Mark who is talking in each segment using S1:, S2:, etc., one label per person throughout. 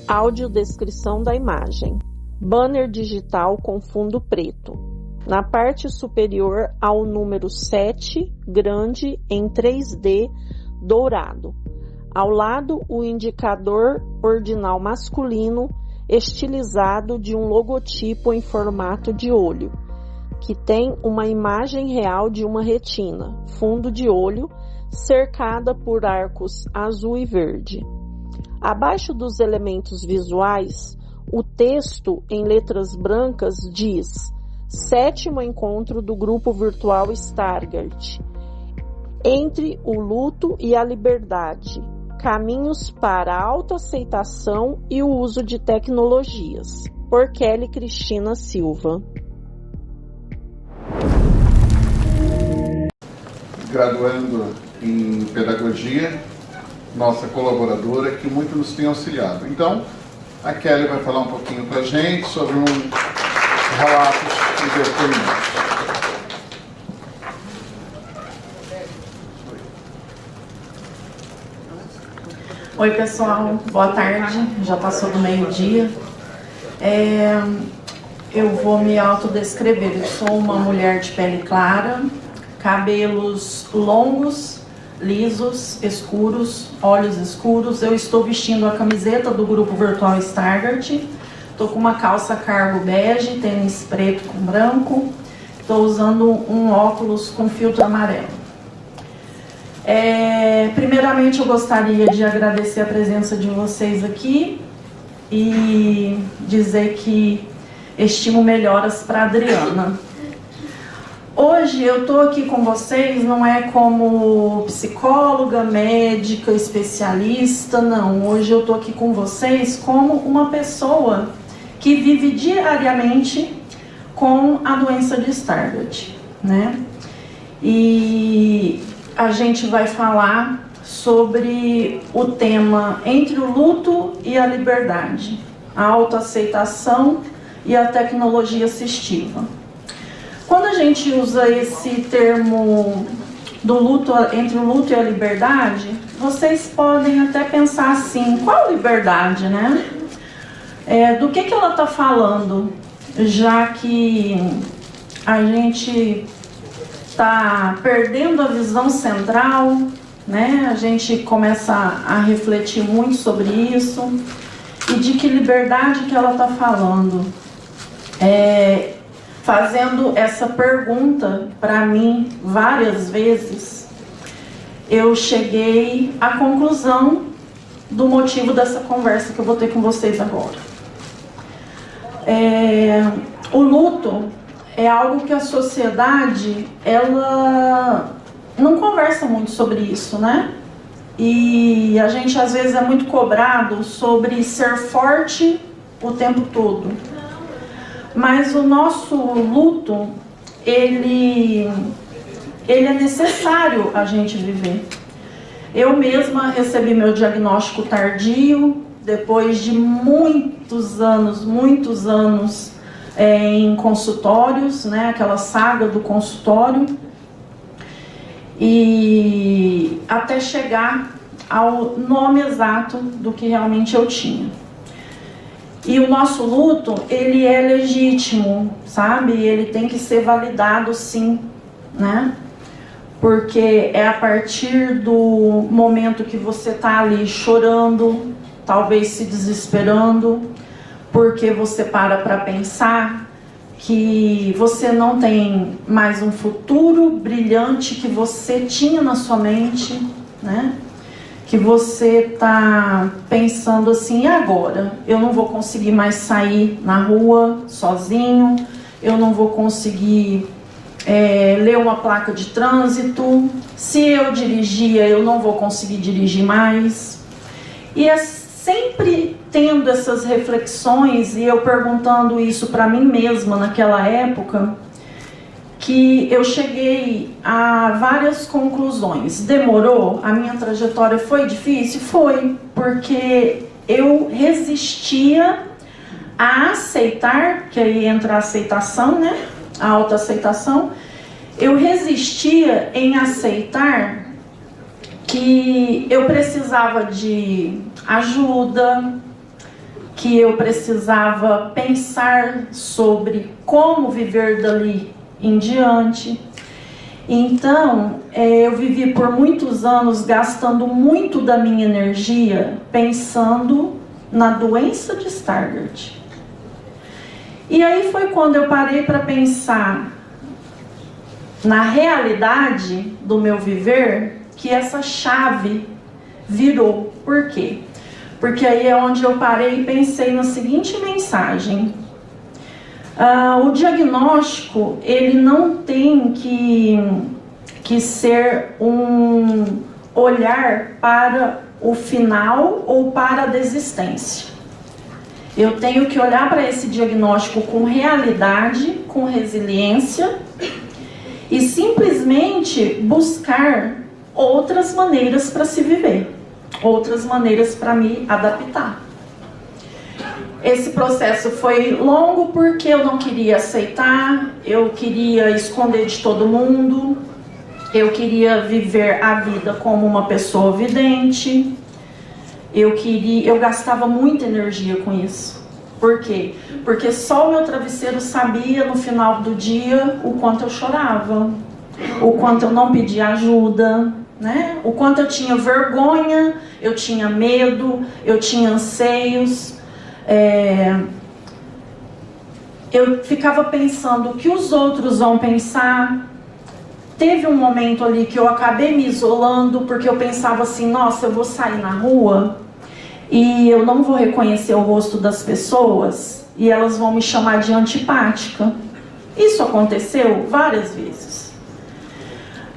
S1: Audiodescrição da imagem. Banner digital com fundo preto. Na parte superior há o número 7, grande, em 3D, dourado. Ao lado, o indicador ordinal masculino, estilizado de um logotipo em formato de olho, que tem uma imagem real de uma retina, fundo de olho, cercada por arcos azul e verde. Abaixo dos elementos visuais, o texto em letras brancas diz: 7º encontro do grupo virtual Stargate, entre o luto e a liberdade, caminhos para a autoaceitação e o uso de tecnologias, por Kelly Cristina Silva.
S2: Graduando em Pedagogia, nossa colaboradora, que muito nos tem auxiliado. Então, a Kelly vai falar um pouquinho para a gente sobre um relato de depoimentos.
S3: Oi, pessoal. Boa tarde. Já passou do meio-dia. Eu vou me autodescrever. Eu sou uma mulher de pele clara, cabelos longos, lisos, escuros, olhos escuros. Eu estou vestindo a camiseta do grupo virtual Stargate. Estou com uma calça cargo bege, tênis preto com branco. Estou usando um óculos com filtro amarelo. Primeiramente, eu gostaria de agradecer a presença de vocês aqui e dizer que estimo melhoras para a Adriana. Hoje eu estou aqui com vocês, não é como psicóloga, médica, especialista, não. Hoje eu estou aqui com vocês como uma pessoa que vive diariamente com a doença de Stargardt, né? E a gente vai falar sobre o tema entre o luto e a liberdade, a autoaceitação e a tecnologia assistiva. Quando a gente usa esse termo do luto, entre o luto e a liberdade, vocês podem até pensar assim: qual liberdade, né? Do que ela está falando? Já que a gente está perdendo a visão central, né? A gente começa a refletir muito sobre isso. E de que liberdade que ela está falando? Fazendo essa pergunta para mim várias vezes, eu cheguei à conclusão do motivo dessa conversa que eu vou ter com vocês agora. O luto é algo que a sociedade, ela não conversa muito sobre isso, né? E a gente às vezes é muito cobrado sobre ser forte o tempo todo. Mas o nosso luto, ele é necessário a gente viver. Eu mesma recebi meu diagnóstico tardio, depois de muitos anos em consultórios, né, aquela saga do consultório, e até chegar ao nome exato do que realmente eu tinha. E o nosso luto, ele é legítimo, sabe? Ele tem que ser validado, sim, né? Porque é a partir do momento que você está ali chorando, talvez se desesperando, porque você para pensar que você não tem mais um futuro brilhante que você tinha na sua mente, né? Que você está pensando assim: e agora? Eu não vou conseguir mais sair na rua sozinho, eu não vou conseguir ler uma placa de trânsito, se eu dirigia, eu não vou conseguir dirigir mais. E é sempre tendo essas reflexões, e eu perguntando isso para mim mesma naquela época, que eu cheguei a várias conclusões. Demorou? A minha trajetória foi difícil? Foi, porque eu resistia a aceitar, que aí entra a aceitação, né? A autoaceitação. Eu resistia em aceitar que eu precisava de ajuda, que eu precisava pensar sobre como viver dali em diante. Então, eu vivi por muitos anos gastando muito da minha energia pensando na doença de Stargardt. E aí foi quando eu parei para pensar na realidade do meu viver que essa chave virou. Por quê? Porque aí é onde eu parei e pensei na seguinte mensagem. O diagnóstico, ele não tem que ser um olhar para o final ou para a desistência. Eu tenho que olhar para esse diagnóstico com realidade, com resiliência e simplesmente buscar outras maneiras para se viver, outras maneiras para me adaptar. Esse processo foi longo porque eu não queria aceitar, eu queria esconder de todo mundo, eu queria viver a vida como uma pessoa vidente, eu gastava muita energia com isso. Por quê? Porque só o meu travesseiro sabia no final do dia o quanto eu chorava, o quanto eu não pedia ajuda, né? O quanto eu tinha vergonha, eu tinha medo, eu tinha anseios. Eu ficava pensando o que os outros vão pensar. Teve um momento ali que eu acabei me isolando porque eu pensava assim, nossa, eu vou sair na rua e eu não vou reconhecer o rosto das pessoas e elas vão me chamar de antipática. Isso aconteceu várias vezes.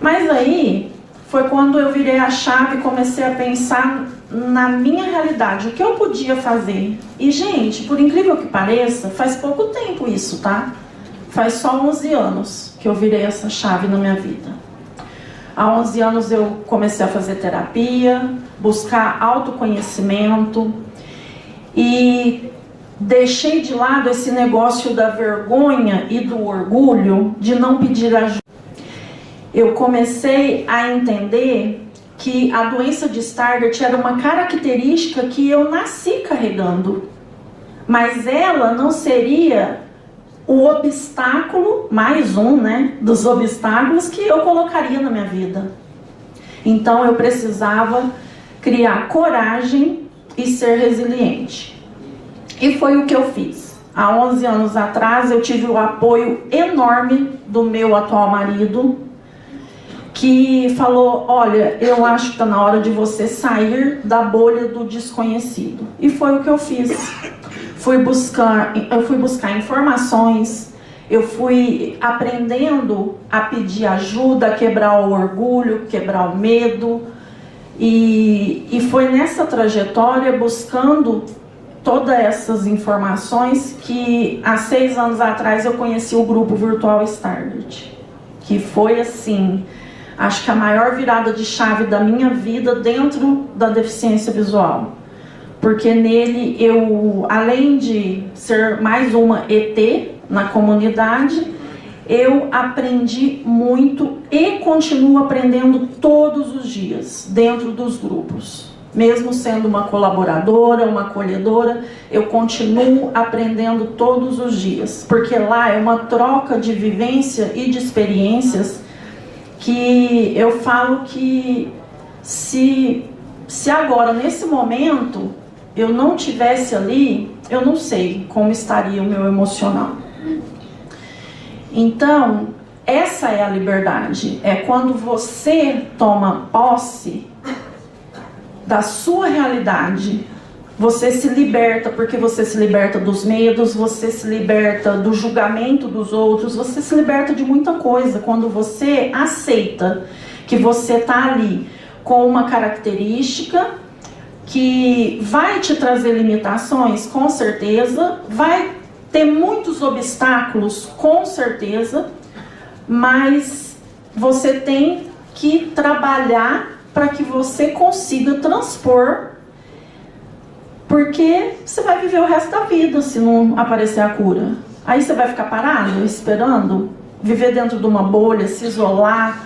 S3: Mas aí foi quando eu virei a chave e comecei a pensar na minha realidade, o que eu podia fazer. E, gente, por incrível que pareça, faz pouco tempo isso, tá? Faz só 11 anos que eu virei essa chave na minha vida. Há 11 anos eu comecei a fazer terapia, buscar autoconhecimento e deixei de lado esse negócio da vergonha e do orgulho de não pedir ajuda. Eu comecei a entender que a doença de Stargardt era uma característica que eu nasci carregando, mas ela não seria o obstáculo, mais um, né, dos obstáculos que eu colocaria na minha vida. Então eu precisava criar coragem e ser resiliente. E foi o que eu fiz. Há 11 anos atrás eu tive o apoio enorme do meu atual marido, que falou, olha, eu acho que está na hora de você sair da bolha do desconhecido. E foi o que eu fiz. Eu fui buscar informações, eu fui aprendendo a pedir ajuda, a quebrar o orgulho, quebrar o medo. E foi nessa trajetória, buscando todas essas informações, que há 6 anos atrás eu conheci o grupo virtual Stargardt. Que foi assim, acho que a maior virada de chave da minha vida dentro da deficiência visual. Porque nele eu, além de ser mais uma ET na comunidade, eu aprendi muito e continuo aprendendo todos os dias dentro dos grupos. Mesmo sendo uma colaboradora, uma acolhedora, eu continuo aprendendo todos os dias. Porque lá é uma troca de vivência e de experiências que eu falo que se agora, nesse momento, eu não tivesse ali, eu não sei como estaria o meu emocional. Então, essa é a liberdade. É quando você toma posse da sua realidade. Você se liberta, porque você se liberta dos medos, você se liberta do julgamento dos outros, você se liberta de muita coisa quando você aceita que você está ali com uma característica que vai te trazer limitações, com certeza, vai ter muitos obstáculos, com certeza, mas você tem que trabalhar para que você consiga transpor, porque você vai viver o resto da vida se não aparecer a cura. Aí você vai ficar parado, esperando, viver dentro de uma bolha, se isolar.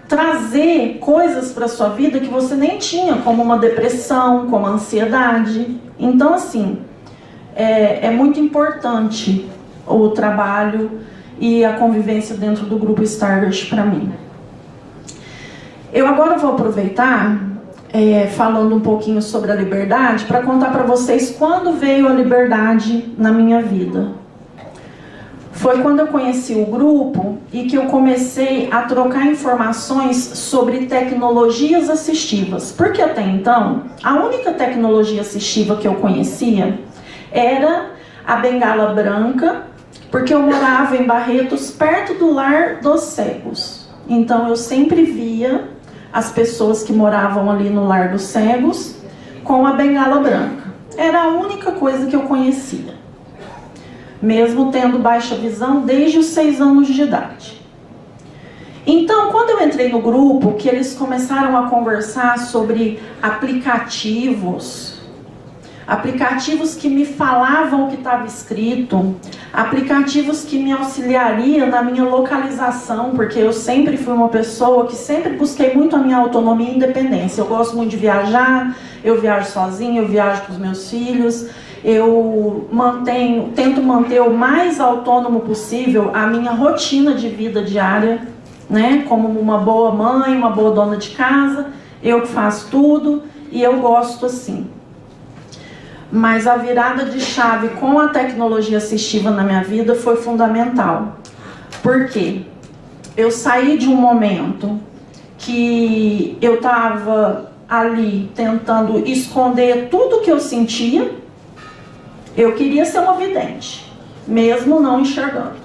S3: trazer coisas para sua vida que você nem tinha, como uma depressão, como a ansiedade. Então, assim, é muito importante o trabalho e a convivência dentro do grupo Stardust para mim. Eu agora vou aproveitar, falando um pouquinho sobre a liberdade, para contar para vocês quando veio a liberdade na minha vida. Foi quando eu conheci o grupo e que eu comecei a trocar informações sobre tecnologias assistivas. Porque até então, a única tecnologia assistiva que eu conhecia era a bengala branca, porque eu morava em Barretos, perto do Lar dos Cegos. Então eu sempre via as pessoas que moravam ali no Lar dos Cegos com a bengala branca. Era a única coisa que eu conhecia, mesmo tendo baixa visão desde os 6 anos de idade. Então, quando eu entrei no grupo, que eles começaram a conversar sobre aplicativos que me falavam o que estava escrito, aplicativos que me auxiliariam na minha localização, porque eu sempre fui uma pessoa que sempre busquei muito a minha autonomia e independência. Eu gosto muito de viajar, eu viajo sozinha, eu viajo com os meus filhos, eu tento manter o mais autônomo possível a minha rotina de vida diária, né? Como uma boa mãe, uma boa dona de casa, eu que faço tudo e eu gosto assim. Mas a virada de chave com a tecnologia assistiva na minha vida foi fundamental. Por quê? Eu saí de um momento que eu estava ali tentando esconder tudo que eu sentia. Eu queria ser uma vidente, mesmo não enxergando.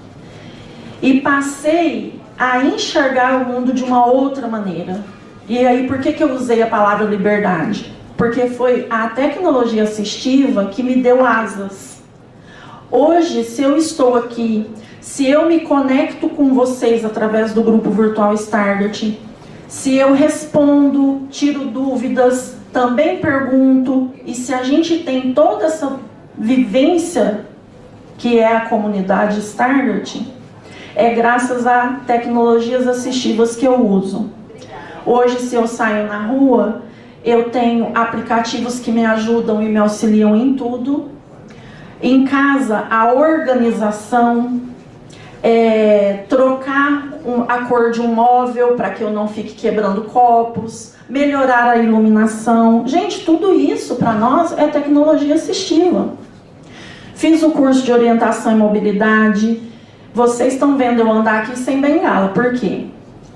S3: E passei a enxergar o mundo de uma outra maneira. E aí, por que eu usei a palavra liberdade? Porque foi a tecnologia assistiva que me deu asas. Hoje, se eu estou aqui, se eu me conecto com vocês através do grupo virtual Stardust, se eu respondo, tiro dúvidas, também pergunto, e se a gente tem toda essa vivência que é a comunidade Stardust, é graças a tecnologias assistivas que eu uso. Hoje, se eu saio na rua, eu tenho aplicativos que me ajudam e me auxiliam em tudo. Em casa, a organização, trocar a cor de um móvel para que eu não fique quebrando copos, melhorar a iluminação. Gente, tudo isso para nós é tecnologia assistiva. Fiz o curso de orientação e mobilidade. Vocês estão vendo eu andar aqui sem bengala. Por quê?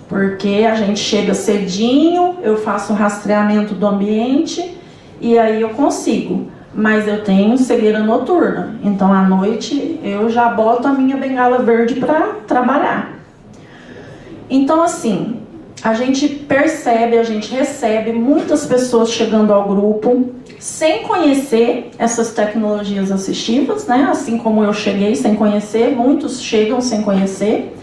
S3: Porque a gente chega cedinho, eu faço o rastreamento do ambiente e aí eu consigo. Mas eu tenho cegueira noturna, então à noite eu já boto a minha bengala verde para trabalhar. Então assim, a gente percebe, a gente recebe muitas pessoas chegando ao grupo sem conhecer essas tecnologias assistivas, né? Assim como eu cheguei sem conhecer, muitos chegam sem conhecer.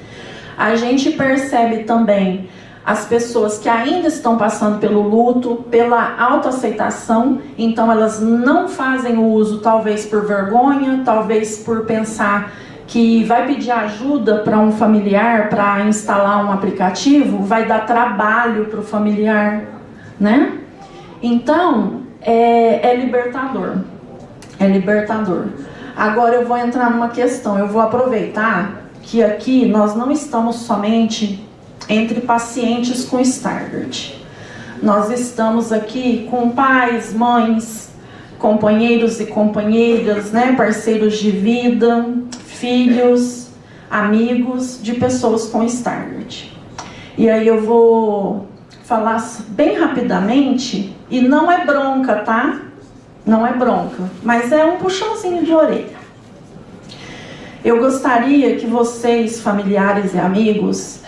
S3: A gente percebe também as pessoas que ainda estão passando pelo luto, pela autoaceitação, então elas não fazem o uso, talvez por vergonha, talvez por pensar que vai pedir ajuda para um familiar para instalar um aplicativo, vai dar trabalho para o familiar, né? Então, é libertador. É libertador. Agora eu vou entrar numa questão, eu vou aproveitar que aqui nós não estamos somente entre pacientes com Stardust. Nós estamos aqui com pais, mães, companheiros e companheiras, né, parceiros de vida, filhos, amigos de pessoas com Stardust. E aí eu vou falar bem rapidamente, e não é bronca, tá? Não é bronca, mas é um puxãozinho de orelha. Eu gostaria que vocês, familiares e amigos,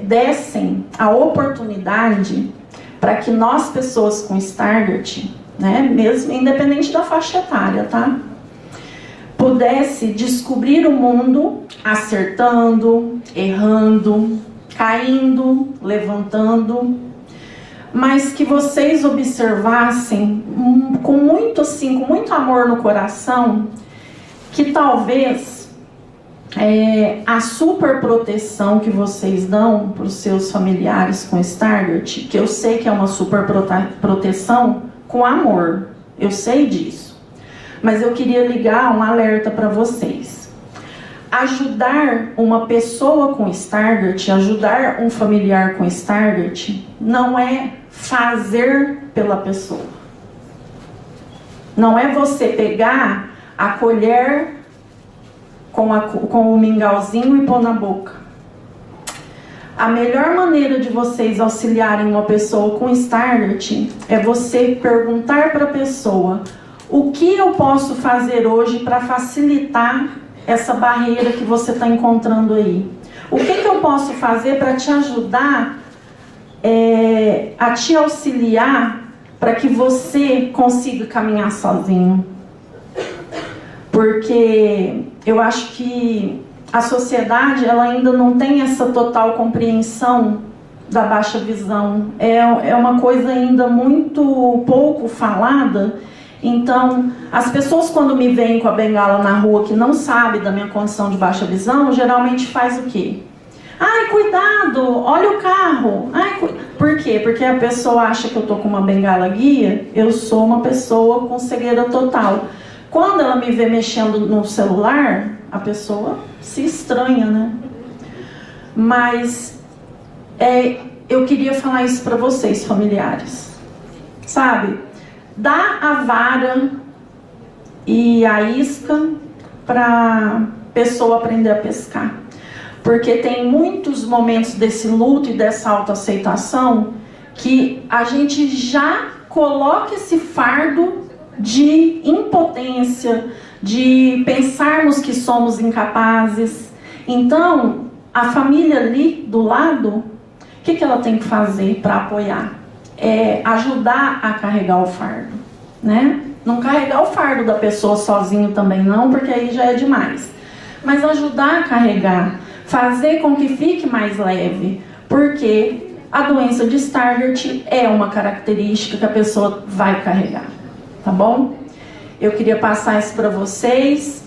S3: dessem a oportunidade para que nós, pessoas com Stardust, né, mesmo independente da faixa etária, tá, pudesse descobrir o mundo acertando, errando, caindo, levantando, mas que vocês observassem com muito amor no coração, que talvez a super proteção que vocês dão para os seus familiares com Stargardt, que eu sei que é uma super proteção com amor, eu sei disso, mas eu queria ligar um alerta para vocês. Ajudar uma pessoa com Stargardt, ajudar um familiar com Stargardt, não é fazer pela pessoa. Não é você pegar a colher com o mingauzinho e pôr na boca. A melhor maneira de vocês auxiliarem uma pessoa com Stargardt é você perguntar para a pessoa: o que eu posso fazer hoje para facilitar essa barreira que você está encontrando aí? O que eu posso fazer para te ajudar a te auxiliar para que você consiga caminhar sozinho? Porque eu acho que a sociedade ela ainda não tem essa total compreensão da baixa visão. É uma coisa ainda muito pouco falada. Então, as pessoas quando me veem com a bengala na rua que não sabem da minha condição de baixa visão, geralmente faz o quê? Ai, cuidado, olha o carro. Por quê? Porque a pessoa acha que eu tô com uma bengala guia, eu sou uma pessoa com cegueira total. Quando ela me vê mexendo no celular, a pessoa se estranha, né? Mas eu queria falar isso para vocês, familiares. Sabe? Dá a vara e a isca para pessoa aprender a pescar. Porque tem muitos momentos desse luto e dessa autoaceitação que a gente já coloca esse fardo de impotência, de pensarmos que somos incapazes. Então, a família ali do lado, o que ela tem que fazer para apoiar? É ajudar a carregar o fardo, né? Não carregar o fardo da pessoa sozinho também não, porque aí já é demais. Mas ajudar a carregar, fazer com que fique mais leve, porque a doença de Stargardt é uma característica que a pessoa vai carregar. Tá bom? Eu queria passar isso para vocês.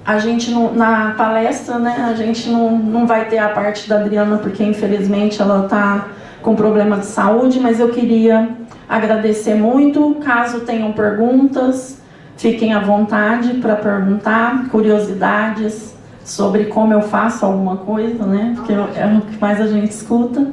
S3: A gente na palestra, né? A gente não vai ter a parte da Adriana, porque infelizmente ela está com problema de saúde, mas eu queria agradecer muito. Caso tenham perguntas, fiquem à vontade para perguntar, curiosidades sobre como eu faço alguma coisa, né? Porque é o que mais a gente escuta.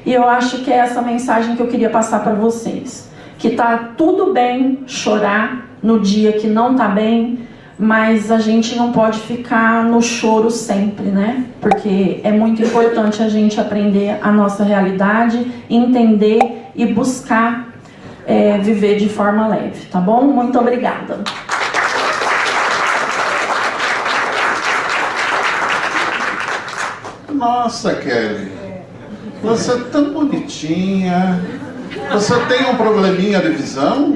S3: E eu acho que é essa mensagem que eu queria passar para vocês. Que tá tudo bem chorar no dia que não tá bem, mas a gente não pode ficar no choro sempre, né? Porque é muito importante a gente aprender a nossa realidade, entender e buscar viver de forma leve, tá bom? Muito obrigada.
S2: Nossa, Kelly, você é tão bonitinha. Você tem um probleminha de visão?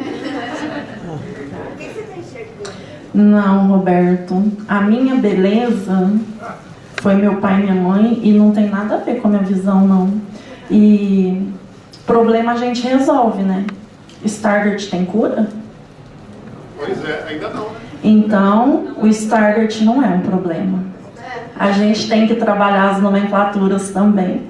S3: Não, Roberto. A minha beleza foi meu pai e minha mãe e não tem nada a ver com a minha visão, não. E problema a gente resolve, né? Stargardt tem cura?
S2: Pois é, ainda não, né?
S3: Então, o Stargardt não é um problema. A gente tem que trabalhar as nomenclaturas também.